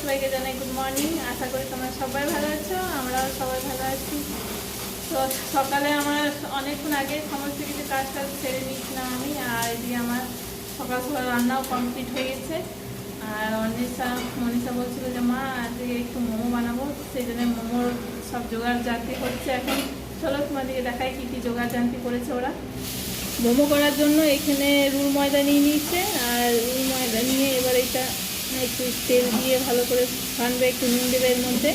সবাইকে জানাই good morning. আশা করি তোমরা সবাই ভালো আছো, আমরাও সবাই ভালো আছি। তো সকালে আমার অনেকক্ষণ আগে সমস্ত কিছু কাজ সেরে নিয়েছিলাম আমি, আর এদিকে আমার সকাল সকাল রান্নাও কমপ্লিট হয়ে গেছে। আর মনীষা বলছিল যে মা আজকে একটু মোমো বানাবো, সেই জন্য মোমোর সব জোগাড় জানতি হচ্ছে এখন। চলো তোমাদেরকে দেখাই কী কী জোগাড় জানতি করেছে ওরা। মোমো করার জন্য এখানে রুল ময়দা নিয়ে নিয়েছে, আর রুল ময়দা নিয়ে এবার এটা একটু তেল দিয়ে ভালো করে ছানবে, একটু নুন দেবে এর মধ্যে।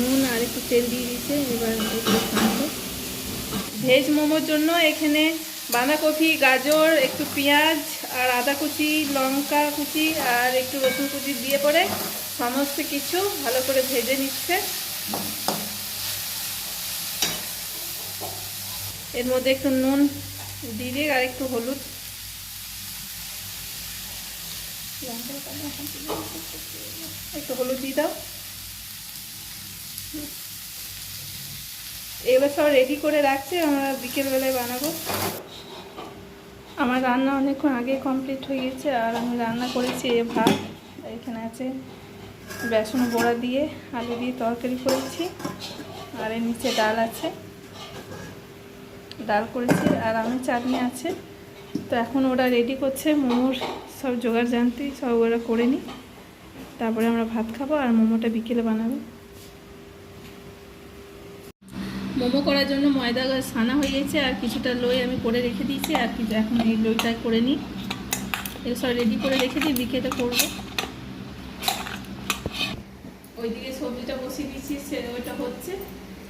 নুন আর একটু তেল দিয়ে দিয়েছে, এবার একটু ছানবে। ভেজ মোমোর জন্য এখানে বাঁধাকপি, গাজর, একটু পেঁয়াজ আর আদা কুচি, লঙ্কা কুচি আর একটু রসুন কুচি দিয়ে পরে সমস্ত কিছু ভালো করে ভেজে নিচ্ছে। এর মধ্যে একটু নুন দিয়ে আর একটু হলুদ, একটু হলুদ দিয়ে দাও। এবার সব রেডি করে রাখছে, আমরা বিকেলবেলায় বানাবো। আমার রান্না অনেকক্ষণ আগে কমপ্লিট হয়ে গেছে, আর আমি রান্না করেছি ভাত, এখানে আছে বেসন বড়া দিয়ে আলু দিয়ে তরকারি করেছি, আর এর নিচে ডাল আছে, ডাল করেছি, আর আমি চাটনি আছে। তো এখন ওরা রেডি করছে মোমোর সব জোগাড় জানতে, সব ওরা করে নিই, তারপরে আমরা ভাত খাবো আর মোমোটা বিকেলে বানাবো। মোমো করার জন্য ময়দা ছানা হয়ে গেছে, আর কিছুটা লই আমি করে রেখে দিয়েছি, আর কিছু এখন এই লইটা করে নিই, এগুলো সব রেডি করে রেখে দিই, বিকেলে করবো। ওইদিকে সবজিটা বসিয়ে দিয়েছি, ওইটা হচ্ছে।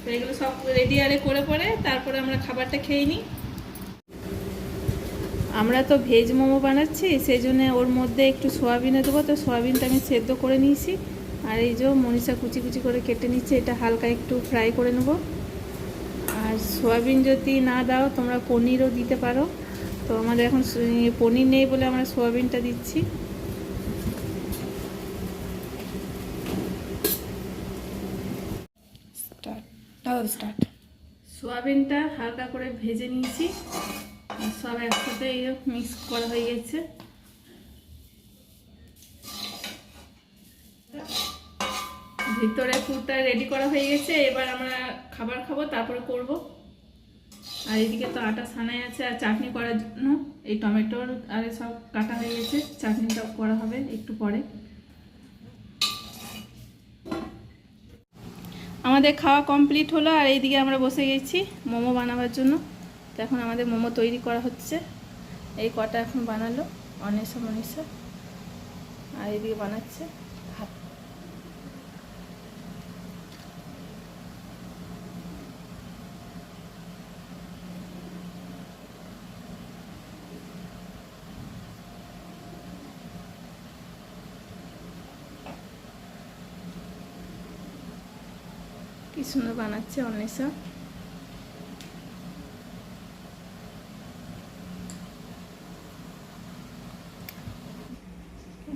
তো এগুলো সব রেডি আরে করে পরে তারপরে আমরা খাবারটা খেয়ে নিই। আমরা তো ভেজ মোমো বানাচ্ছি, সেই জন্য ওর মধ্যে একটু সোয়াবিনে দেবো, তো সোয়াবিনটা আমি সেদ্ধ করে নিয়েছি। আর এই যে মনীষা কুচি কুচি করে কেটে নিচ্ছে, এটা হালকা একটু ফ্রাই করে নেবো। আর সোয়াবিন যদি না দাও তোমরা পনিরও দিতে পারো, তো আমাদের এখন পনির নেই বলে আমরা সোয়াবিনটা দিচ্ছি। স্টার্ট। সোয়াবিনটা হালকা করে ভেজে নিয়েছি, সব একসাথে মিক্স করা হয়ে গেছে। ভিতরে পুরটা রেডি করা হয়ে গেছে, এবার আমরা খাবার খাবো, তারপরে করব। আর এদিকে তো আটা ছানাই আছে, আর চাটনি করার জন্য এই টমেটোর আর সব কাটা হয়ে গেছে, চাটনিটা করা হবে একটু পরে। আমাদের খাওয়া কমপ্লিট হলো, আর এইদিকে আমরা বসে গেছি মোমো বানাবার জন্য। তো এখন আমাদের মোমো তৈরি করা হচ্ছে, এই কটা এখন বানালো অনেশা মনীষা, আর এইদিকে বানাচ্ছে ভাত। কি সুন্দর বানাচ্ছে অন্বেষা।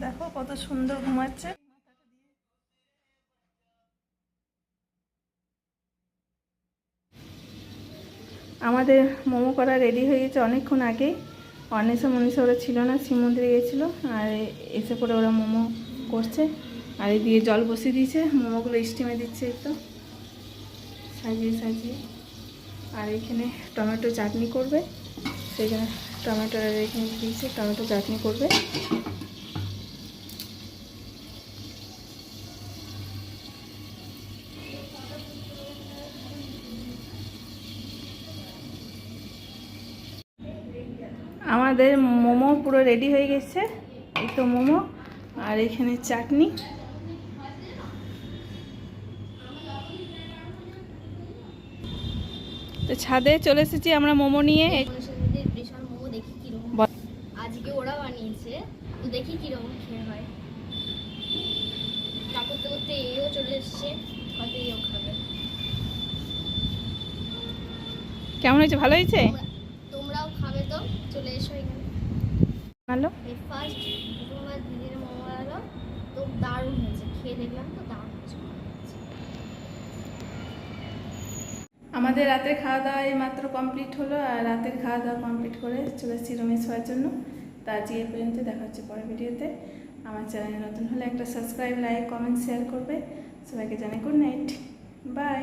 দেখো কত সুন্দর ঘুমাচ্ছে। আমাদের মোমো করা রেডি হয়ে গেছে অনেকক্ষণ আগে। অন্বেষা মনীষা ওরা ছিল না, শিব মন্দিরে গেছিলো, আর এসে করে ওরা মোমো করছে। আর এই দিয়ে জল বসিয়ে দিয়েছে, মোমোগুলো স্টিমে দিচ্ছে একটু সাজিয়ে সাজিয়ে। আর এখানে টমেটো চাটনি করবে, সেই জন্য টমেটো এখানে দিয়েছে, টমেটো চাটনি করবে। আমাদের মোমো পুরো রেডি হয়ে গেছে, এই তো মোমো, আর এখানে চাটনি। তো ছাদে চলে এসেছি আমরা মোমো নিয়ে। বিশাল মোমো দেখি কিরকম আজকে ওরা বানিয়েছে, তো দেখি কিরকম খেয়ে হয়। করতে করতে এও চলে এসছে, হয়তো এও খাবে। কেমন হয়েছে? ভালো হয়েছে? তোমরাও খাবে তো চলে এসো এখানে। ভালো। এই ফার্স্ট তোমার দিদির মোমো বানালো, তো দারুণ হয়েছে, খেয়ে দেখলাম তো দারুণ হয়েছে। আমাদের রাতের খাওয়া দাওয়া এই মাত্র কমপ্লিট হলো, আর রাতের খাওয়া দাওয়া কমপ্লিট করে চলে এসেছি রুমে শোয়ার জন্য। তা আজকে এই পর্যন্ত, দেখা হচ্ছে পরের ভিডিওতে। আমার চ্যানেলে নতুন হলে একটা সাবস্ক্রাইব, লাইক, কমেন্ট, শেয়ার করবে। সবাইকে জানাই গুড নাইট, বাই।